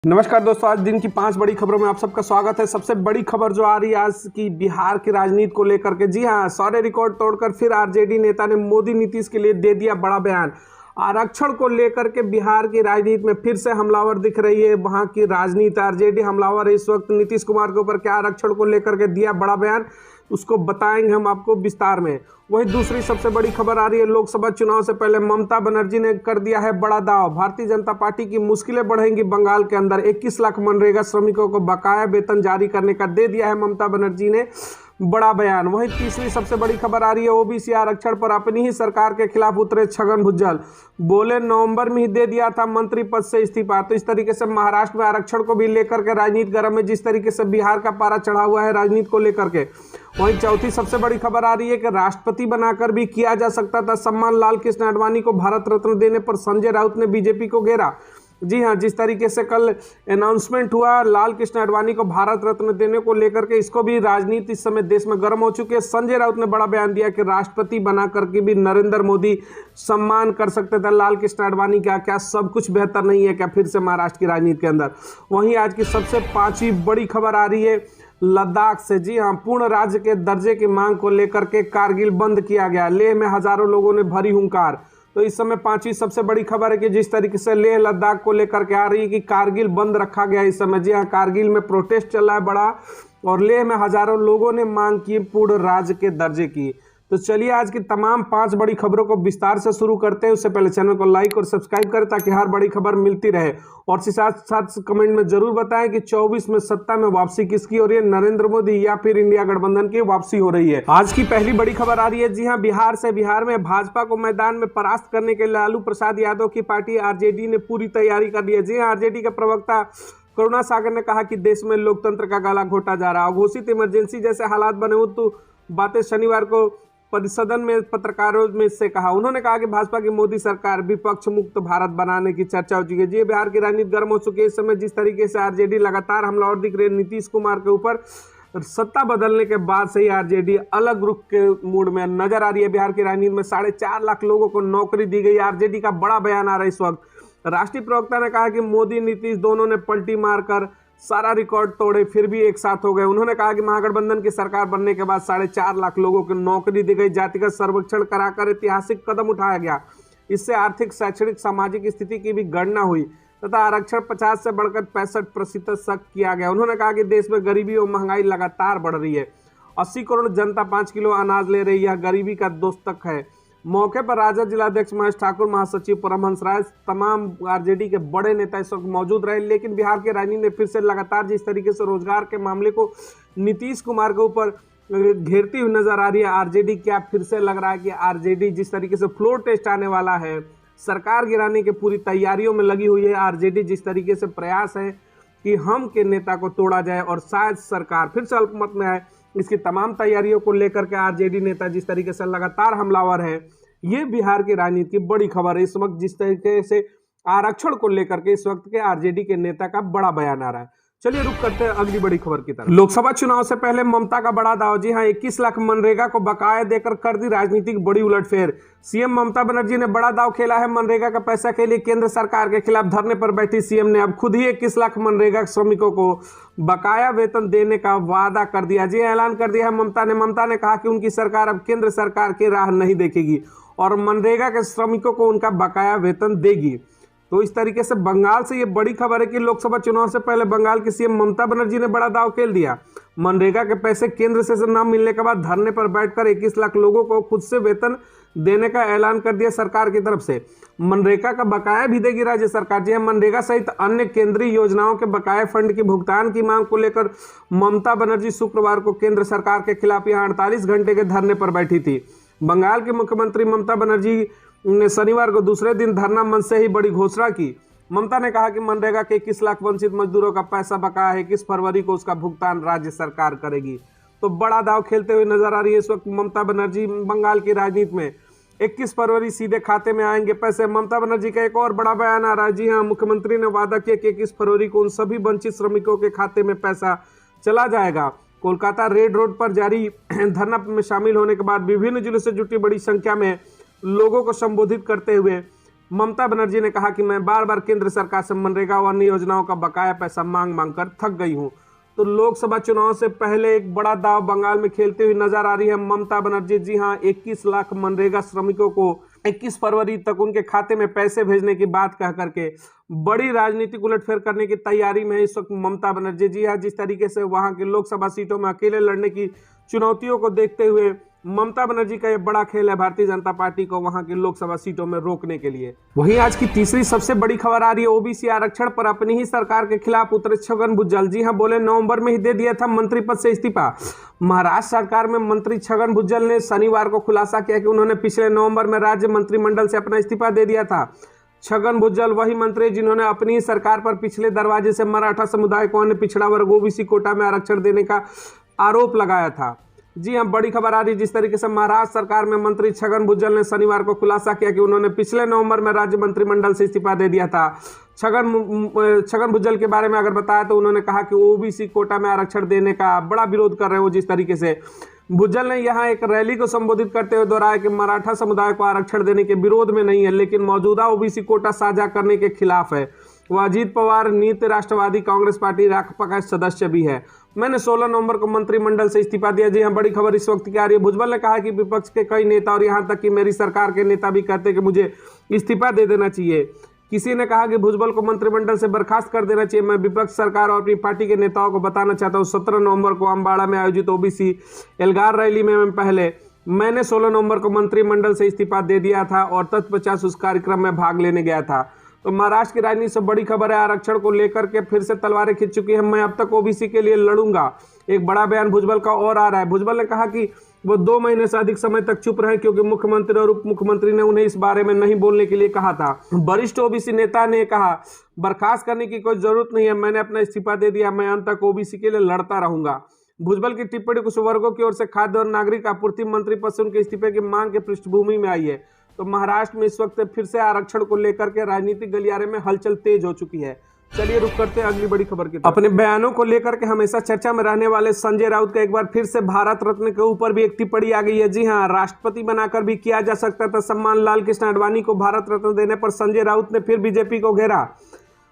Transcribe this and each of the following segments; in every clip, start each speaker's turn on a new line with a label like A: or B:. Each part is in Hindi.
A: नमस्कार दोस्तों, आज दिन की 5 बड़ी खबरों में आप सबका स्वागत है। सबसे बड़ी खबर जो आ रही है आज की बिहार की राजनीति को लेकर के, जी हाँ, सारे रिकॉर्ड तोड़कर फिर आरजेडी नेता ने मोदी नीतीश के लिए दे दिया बड़ा बयान। आरक्षण को लेकर के बिहार की राजनीति में फिर से हमलावर दिख रही है। वहां की राजनीति आरजेडी हमलावर है इस वक्त। नीतीश कुमार के ऊपर क्या आरक्षण को लेकर के दिया बड़ा बयान, उसको बताएंगे हम आपको विस्तार में। वही दूसरी सबसे बड़ी खबर आ रही है, लोकसभा चुनाव से पहले ममता बनर्जी ने कर दिया है बड़ा दाव। भारतीय जनता पार्टी की मुश्किलें बढ़ेंगी बंगाल के अंदर। 21 लाख मनरेगा श्रमिकों को बकाया वेतन जारी करने का दे दिया है ममता बनर्जी ने बड़ा बयान। वहीं तीसरी सबसे बड़ी खबर आ रही है, ओबीसी आरक्षण पर अपनी ही सरकार के खिलाफ उतरे छगन भुज्जल। बोले नवंबर में ही दे दिया था मंत्री पद से इस्तीफा। तो इस तरीके से महाराष्ट्र में आरक्षण को भी लेकर के राजनीति गर्म है, जिस तरीके से बिहार का पारा चढ़ा हुआ है राजनीति को लेकर के। वहीं चौथी सबसे बड़ी खबर आ रही है कि राष्ट्रपति बनाकर भी किया जा सकता था सम्मान। लाल कृष्ण आडवाणी को भारत रत्न देने पर संजय राउत ने बीजेपी को घेरा। जी हाँ, जिस तरीके से कल अनाउंसमेंट हुआ लाल कृष्ण आडवाणी को भारत रत्न देने को लेकर के, इसको भी राजनीति इस समय देश में गर्म हो चुकी है। संजय राउत ने बड़ा बयान दिया कि राष्ट्रपति बना करके भी नरेंद्र मोदी सम्मान कर सकते थे लाल कृष्ण आडवाणी का। क्या सब कुछ बेहतर नहीं है क्या फिर से महाराष्ट्र की राजनीति के अंदर। वहीं आज की सबसे पांचवी बड़ी खबर आ रही है लद्दाख से। जी हाँ, पूर्ण राज्य के दर्जे की मांग को लेकर के कारगिल बंद किया गया। लेह में हजारों लोगों ने भरी हुंकार। तो इस समय पांचवी सबसे बड़ी खबर है कि जिस तरीके से लेह लद्दाख को लेकर के आ रही है कि कारगिल बंद रखा गया इस समय। जी हाँ, कारगिल में प्रोटेस्ट चल रहा है बड़ा, और लेह में हजारों लोगों ने मांग की पूर्ण राज्य के दर्जे की। तो चलिए आज की तमाम 5 बड़ी खबरों को विस्तार से शुरू करते हैं। उससे पहले चैनल को लाइक और सब्सक्राइब करें ताकि हर बड़ी खबर मिलती रहे। और साथ साथ कमेंट में जरूर बताएं कि 24 में सत्ता में वापसी किसकी हो रही है, नरेंद्र मोदी या फिर इंडिया गठबंधन की वापसी हो रही है। आज की पहली बड़ी खबर आ रही है, जी हाँ, बिहार से। बिहार में भाजपा को मैदान में परास्त करने के लिए लालू प्रसाद यादव की पार्टी आरजेडी ने पूरी तैयारी कर ली है। जी हाँ, आरजेडी के प्रवक्ता करुणा सागर ने कहा कि देश में लोकतंत्र का गला घोटा जा रहा है। घोषित इमरजेंसी जैसे हालात बने हो तो बातें शनिवार को सदन में पत्रकारों में से कहा। उन्होंने कहा कि भाजपा की मोदी सरकार विपक्ष मुक्त भारत बनाने की चर्चा हो चुकी है। जी, बिहार की राजनीति गर्म हो चुकी है इस समय। जिस तरीके से आरजेडी लगातार हमलावर दिख रही है नीतीश कुमार के ऊपर, सत्ता बदलने के बाद से ही आरजेडी अलग रुख के मूड में नजर आ रही है। बिहार की राजनीति में 4.5 लाख लोगों को नौकरी दी गई। आरजेडी का बड़ा बयान आ रहा है इस वक्त। राष्ट्रीय प्रवक्ता ने कहा कि मोदी नीतीश दोनों ने पलटी मारकर सारा रिकॉर्ड तोड़े, फिर भी एक साथ हो गए। उन्होंने कहा कि महागठबंधन की सरकार बनने के बाद 4.5 लाख लोगों को नौकरी दी गई। जातिगत सर्वेक्षण कराकर ऐतिहासिक कदम उठाया गया। इससे आर्थिक, शैक्षणिक, सामाजिक स्थिति की भी गणना हुई तथा आरक्षण 50 से बढ़कर 65% तक किया गया। उन्होंने कहा कि देश में गरीबी और महंगाई लगातार बढ़ रही है। 80 करोड़ जनता 5 किलो अनाज ले रही है, गरीबी का दोस्तक है। मौके पर राजद जिलाध्यक्ष महेश ठाकुर, महासचिव परमहंस राय, तमाम आरजेडी के बड़े नेता इस वक्त मौजूद रहे। लेकिन बिहार के राजनीति ने फिर से लगातार जिस तरीके से रोजगार के मामले को नीतीश कुमार के ऊपर घेरती हुई नजर आ रही है आरजेडी, क्या फिर से लग रहा है कि आरजेडी जिस तरीके से फ्लोर टेस्ट आने वाला है, सरकार गिराने की पूरी तैयारियों में लगी हुई है आरजेडी। जिस तरीके से प्रयास है कि हम के नेता को तोड़ा जाए और शायद सरकार फिर से अल्पमत में आए, इसकी तमाम तैयारियों को लेकर के आरजेडी नेता जिस तरीके से लगातार हमलावर है। ये बिहार की राजनीति की बड़ी खबर है इस वक्त। जिस तरीके से आरक्षण को लेकर के इस वक्त के आरजेडी के नेता का बड़ा बयान आ रहा है। चलिए रुक करते हैं अगली बड़ी खबर की तरफ। लोकसभा चुनाव से पहले ममता का बड़ा दाव। जी हाँ, 21 लाख मनरेगा को बकाया देकर कर दी राजनीतिक बड़ी उलटफेर। सीएम ममता बनर्जी ने बड़ा दाव खेला है। मनरेगा का पैसा के लिए केंद्र सरकार के खिलाफ धरने पर बैठी सीएम ने अब खुद ही 21 लाख मनरेगा श्रमिकों को बकाया वेतन देने का वादा कर दिया। जी, ऐलान कर दिया है ममता ने कहा कि उनकी सरकार अब केंद्र सरकार की राह नहीं देखेगी और मनरेगा के श्रमिकों को उनका बकाया वेतन देगी। तो इस तरीके से बंगाल से ये बड़ी खबर है कि लोकसभा चुनाव से पहले बंगाल की सीएम ममता बनर्जी ने बड़ा दाव खेल दिया। मनरेगा के पैसे केंद्र से न मिलने के बाद धरने पर बैठकर 21 लाख लोगों को खुद से वेतन देने का ऐलान कर दिया सरकार की तरफ से। मनरेगा का बकाया भी देगी राज्य सरकार। जी, मनरेगा सहित अन्य केंद्रीय योजनाओं के बकाया फंड की भुगतान की मांग को लेकर ममता बनर्जी शुक्रवार को केंद्र सरकार के खिलाफ यहाँ 48 घंटे के धरने पर बैठी थी। बंगाल की मुख्यमंत्री ममता बनर्जी ने शनिवार को दूसरे दिन धरना मंच से ही बड़ी घोषणा की। ममता ने कहा कि मनरेगा के 21 लाख वंचित मजदूरों का पैसा बकाया है। 21 फरवरी को उसका भुगतान राज्य सरकार करेगी। तो बड़ा दाव खेलते हुए नजर आ रही है इस वक्त ममता बनर्जी बंगाल की राजनीति में। 21 फरवरी सीधे खाते में आएंगे पैसे। ममता बनर्जी का एक और बड़ा बयान आ रहा है। जी हाँ, मुख्यमंत्री ने वादा किया कि 21 फरवरी को उन सभी वंचित श्रमिकों के खाते में पैसा चला जाएगा। कोलकाता रेड रोड पर जारी धरना में शामिल होने के बाद विभिन्न जिलों से जुटी बड़ी संख्या में लोगों को संबोधित करते हुए ममता बनर्जी ने कहा कि मैं बार बार केंद्र सरकार से मनरेगा व अन्य योजनाओं का बकाया पैसा मांग मांग कर थक गई हूं। तो लोकसभा चुनाव से पहले एक बड़ा दांव बंगाल में खेलते हुए नजर आ रही है ममता बनर्जी। जी हां, 21 लाख मनरेगा श्रमिकों को 21 फरवरी तक उनके खाते में पैसे भेजने की बात कह करके बड़ी राजनीतिक उलटफेर करने की तैयारी में है इस वक्त ममता बनर्जी। जी हां, जिस तरीके से वहां की लोकसभा सीटों में अकेले लड़ने की चुनौतियों को देखते हुए ममता बनर्जी का यह बड़ा खेल है भारतीय जनता पार्टी को वहां की लोकसभा सीटों में रोकने के लिए। वहीं आज की तीसरी सबसे बड़ी खबर आ रही है ओबीसी आरक्षण पर अपनी ही सरकार के खिलाफ उतरे छगन भुज्जल। जी हां, बोले नवंबर में ही दे दिया था मंत्री पद से इस्तीफा। महाराष्ट्र सरकार में मंत्री छगन भुज्जल ने शनिवार को खुलासा किया कि उन्होंने पिछले नवंबर में राज्य मंत्रिमंडल से अपना इस्तीफा दे दिया था। छगन भुज्जल वही मंत्री जिन्होंने अपनी सरकार पर पिछले दरवाजे से मराठा समुदाय को अन्य पिछड़ा वर्ग ओबीसी कोटा में आरक्षण देने का आरोप लगाया था। जी हां, बड़ी खबर आ रही है जिस तरीके से महाराष्ट्र सरकार में मंत्री छगन भुज्जल ने शनिवार को खुलासा किया कि उन्होंने पिछले नवंबर में राज्य मंत्रिमंडल से इस्तीफा दे दिया था। छगन भुज्जल के बारे में अगर बताया तो उन्होंने कहा कि ओबीसी कोटा में आरक्षण देने का बड़ा विरोध कर रहे हो। जिस तरीके से भुज्जल ने यहां एक रैली को संबोधित करते हुए दोहराया कि मराठा समुदाय को आरक्षण देने के विरोध में नहीं है, लेकिन मौजूदा ओबीसी कोटा साझा करने के खिलाफ है। वह अजीत पवार नीति राष्ट्रवादी कांग्रेस पार्टी राकपा का सदस्य भी है। मैंने 16 नवंबर को मंत्रिमंडल से इस्तीफा दिया। जी हां, बड़ी खबर इस वक्त की आ रही है। भुजबल ने कहा कि विपक्ष के कई नेता और यहां तक कि मेरी सरकार के नेता भी कहते हैं कि मुझे इस्तीफा दे देना चाहिए। किसी ने कहा कि भुजबल को मंत्रिमंडल से बर्खास्त कर देना चाहिए। मैं विपक्ष सरकार और अपनी पार्टी के नेताओं को बताना चाहता हूं 17 नवंबर को अम्बाड़ा में आयोजित ओबीसी एल्गार रैली में मैंने 16 नवंबर को मंत्रिमंडल से इस्तीफा दे दिया था और तत्पश्चात उस कार्यक्रम में भाग लेने गया था। तो महाराष्ट्र की राजनीति से बड़ी खबर है, आरक्षण को लेकर के फिर से तलवारें खिंच चुकी है। मैं अब तक ओबीसी के लिए लड़ूंगा। एक बड़ा बयान भुजबल का और आ रहा है। भुजबल ने कहा कि वो 2 महीने से अधिक समय तक चुप रहे क्योंकि मुख्यमंत्री और उप मुख्यमंत्री ने उन्हें इस बारे में नहीं बोलने के लिए कहा था। वरिष्ठ ओबीसी नेता ने कहा बर्खास्त करने की कोई जरूरत नहीं है, मैंने अपना इस्तीफा दे दिया, मैं अंत तक ओबीसी के लिए लड़ता रहूंगा। भुजबल की टिप्पणी कुछ वर्गों की ओर से खाद्य और नागरिक आपूर्ति मंत्री पद से उनके इस्तीफे की मांग के पृष्ठभूमि में आई है। तो महाराष्ट्र में इस वक्त फिर से आरक्षण को लेकर के राजनीतिक गलियारे में हलचल तेज हो चुकी है। चलिए रुक करते हैं अगली बड़ी खबर की तरफ। अपने बयानों को लेकर के हमेशा चर्चा में रहने वाले संजय राउत का एक बार फिर से भारत रत्न के ऊपर भी एक टिप्पणी आ गई है। जी हां, राष्ट्रपति बनाकर भी किया जा सकता था सम्मान। लाल कृष्ण आडवाणी को भारत रत्न देने पर संजय राउत ने फिर बीजेपी को घेरा।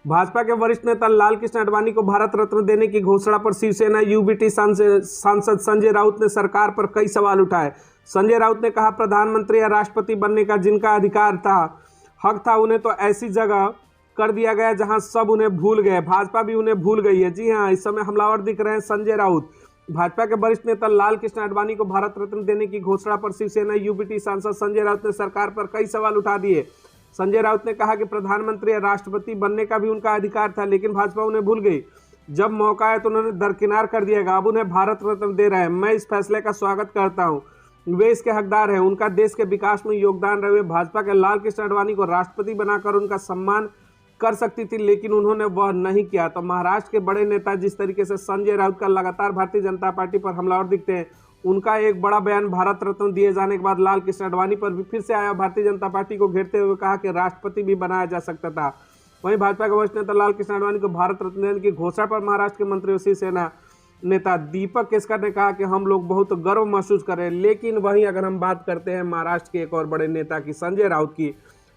A: भाजपा के वरिष्ठ नेता लाल कृष्ण आडवाणी को भारत रत्न देने की घोषणा पर शिवसेना यूबीटी सांसद संजय राउत ने सरकार पर कई सवाल उठाए। संजय राउत ने कहा प्रधानमंत्री या राष्ट्रपति बनने का जिनका अधिकार था, हक था, उन्हें तो ऐसी जगह कर दिया गया जहां सब उन्हें भूल गए। भाजपा भी उन्हें भूल गई है। जी हां, इस समय हमलावर दिख रहे हैं संजय राउत। भाजपा के वरिष्ठ नेता लाल कृष्ण आडवाणी को भारत रत्न देने की घोषणा पर शिवसेना यूबीटी सांसद संजय राउत ने सरकार पर कई सवाल उठा दिए। संजय राउत ने कहा कि प्रधानमंत्री या राष्ट्रपति बनने का भी उनका अधिकार था, लेकिन भाजपा उन्हें भूल गई। जब मौका आया तो उन्होंने दरकिनार कर दिया। अब उन्हें भारत रत्न दे रहे हैं। मैं इस फैसले का स्वागत करता हूं। वे इसके हकदार हैं। उनका देश के विकास में योगदान रहे। भाजपा के लाल कृष्ण आडवाणी को राष्ट्रपति बनाकर उनका सम्मान कर सकती थी, लेकिन उन्होंने वह नहीं किया। तो महाराष्ट्र के बड़े नेता जिस तरीके से संजय राउत का लगातार भारतीय जनता पार्टी पर हमलावर दिखते हैं, उनका एक बड़ा बयान भारत रत्न दिए जाने के बाद लाल कृष्ण आडवाणी पर भी फिर से आया। भारतीय जनता पार्टी को घेरते हुए कहा कि राष्ट्रपति भी बनाया जा सकता था। वहीं भाजपा के वरिष्ठ नेता लाल कृष्ण आडवाणी को भारत रत्न देने की घोषणा पर महाराष्ट्र के मंत्री और शिवसेना नेता दीपक केसकर ने कहा कि हम लोग बहुत गर्व महसूस कर रहे हैं। लेकिन वहीं अगर हम बात करते हैं महाराष्ट्र के एक और बड़े नेता की, संजय राउत की,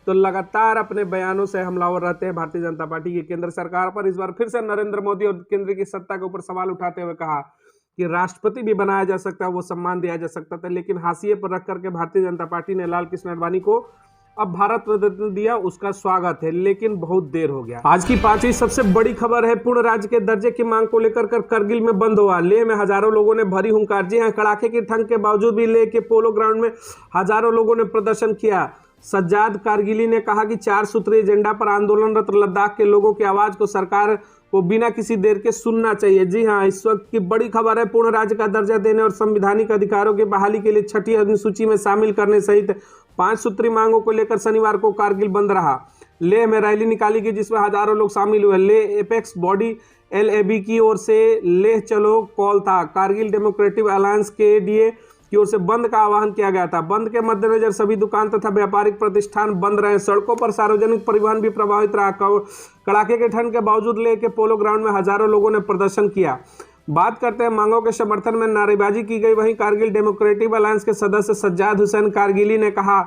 A: तो लगातार अपने बयानों से हमलावर रहते हैं भारतीय जनता पार्टी की केंद्र सरकार पर। इस बार फिर से नरेंद्र मोदी और केंद्र की सत्ता के ऊपर सवाल उठाते हुए कहा कि राष्ट्रपति भी बनाया जा सकता है, वो सम्मान दिया जा सकता था, लेकिन हाशिए पर रख करके भारतीय जनता पार्टी ने लाल कृष्ण आडवाणी को अब भारत रत्न दिया। उसका स्वागत है, लेकिन बहुत देर हो गया। आज की 5वीं सबसे बड़ी खबर है पूर्ण राज्य के दर्जे की मांग को लेकर करगिल में बंद हुआ। लेह में हजारों लोगों ने भरी हुंकार। जी हां, कड़ाके की ठंड के बावजूद भी लेह के पोलो ग्राउंड में हजारों लोगों ने प्रदर्शन किया। सज्जाद कारगिली ने कहा कि 4 सूत्रीय एजेंडा पर आंदोलनरत लद्दाख के लोगों की आवाज को सरकार को बिना किसी देर के सुनना चाहिए। जी हां, इस वक्त की बड़ी खबर है पूर्ण राज्य का दर्जा देने और संवैधानिक अधिकारों की बहाली के लिए 6ठी अनुसूची में शामिल करने सहित 5 सूत्री मांगों को लेकर शनिवार को कारगिल बंद रहा। लेह में रैली निकाली गई जिसमें हजारों लोग शामिल हुए। लेह एपेक्स बॉडी LAB की ओर से लेह चलो कॉल था। कारगिल डेमोक्रेटिक अलायंस KDA की ओर से बंद का आह्वान किया गया था। बंद के मद्देनजर सभी दुकान तथा व्यापारिक प्रतिष्ठान बंद रहे। सड़कों पर सार्वजनिक परिवहन भी प्रभावित रहा। कड़ाके के ठंड के बावजूद लेह के पोलो ग्राउंड में हजारों लोगों ने प्रदर्शन किया। बात करते हैं मांगों के समर्थन में नारेबाजी की गई। वहीं कारगिल डेमोक्रेटिक अलायंस के सदस्य सज्जाद हुसैन कारगिली ने कहा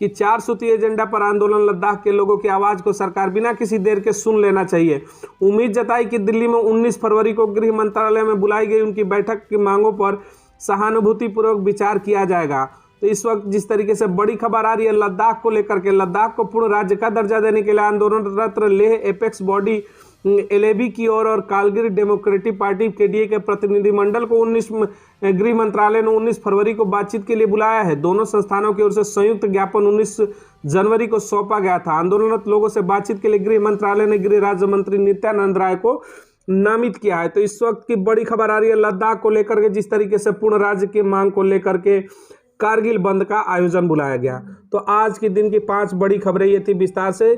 A: कि 4 सूत्रीय एजेंडा पर आंदोलन, लद्दाख के लोगों की आवाज को सरकार बिना किसी देर के सुन लेना चाहिए। उम्मीद जताई कि दिल्ली में 19 फरवरी को गृह मंत्रालय में बुलाई गई उनकी बैठक की मांगों पर सहानुभूतिपूर्वक विचार किया जाएगा। तो इस वक्त जिस तरीके से बड़ी खबर आ रही है लद्दाख को लेकर के, लद्दाख को पूर्ण राज्य का दर्जा देने के लिए आंदोलनरत लेह एपेक्स बॉडी एलएबी की ओर और कारगिल डेमोक्रेटिक पार्टी केडीए के प्रतिनिधिमंडल को 19 गृह मंत्रालय ने 19 फरवरी को बातचीत के लिए बुलाया है। दोनों संस्थानों की ओर से संयुक्त ज्ञापन 19 जनवरी को सौंपा गया था। आंदोलनरत लोगों से बातचीत के लिए गृह मंत्रालय ने गृह राज्य मंत्री नित्यानंद राय को नामित किया है। तो इस वक्त की बड़ी खबर आ रही है लद्दाख को लेकर के, जिस तरीके से पूर्ण राज्य की मांग को लेकर के कारगिल बंद का आयोजन बुलाया गया। तो आज के दिन की 5 बड़ी खबरें ये थी। विस्तार से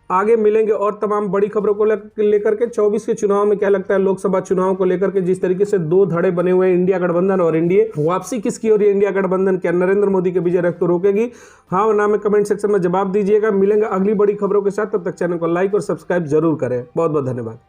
A: आगे मिलेंगे और तमाम बड़ी खबरों को लेकर के। 24 के चुनाव में क्या लगता है, लोकसभा चुनाव को लेकर के जिस तरीके से 2 धड़े बने हुए हैं, इंडिया गठबंधन और एनडीए, वापसी किसकी हो रही है इंडिया गठबंधन, क्या नरेंद्र मोदी के विजय रथ को रोकेगी? हाँ और ना में कमेंट सेक्शन में जवाब दीजिएगा। मिलेंगे अगली बड़ी खबरों के साथ, तब तक चैनल को लाइक और सब्सक्राइब जरूर करें। बहुत बहुत धन्यवाद।